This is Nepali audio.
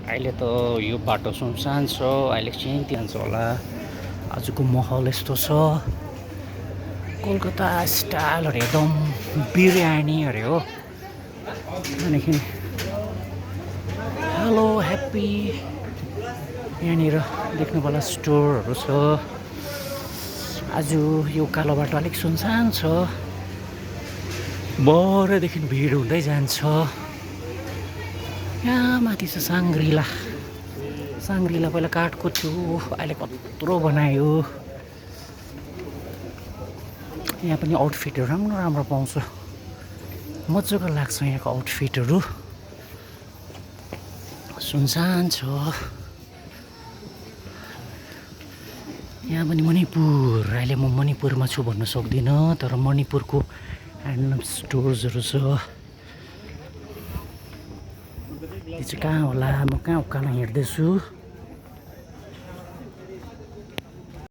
अहिले त यो बाटो सुनसान छ। अहिले चाहिँ त्यहाँ होला आजको माहौल यस्तो छ। कोलकाता स्टाइलहरू एकदम बिरयानी अरे हो। त्यहाँदेखि हेलो ह्याप्पी यहाँनिर देख्नुभयो स्टोरहरू छ। आज यो कालो बाटो अलिक सुनसान छ। भरेदेखि भिड हुँदै जान्छ। यहाँ माथि छ साङ्ग्रिला। साङ्ग्रिला पहिला काठको थियो, अहिले कत्रो बनायो। यहाँ पनि आउटफिटहरू राम्रो राम्रो पाउँछ। मजाको लाग्छ यहाँको आउटफिटहरू। सुनसान छ। यहाँ पनि मणिपुर। अहिले म मणिपुरमा छु भन्न सक्दिनँ, तर मणिपुरको ह्यान्डलुम स्टोर्सहरू छ। यो चाहिँ कहाँ होला? म कहाँ उकालो हिँड्दैछु।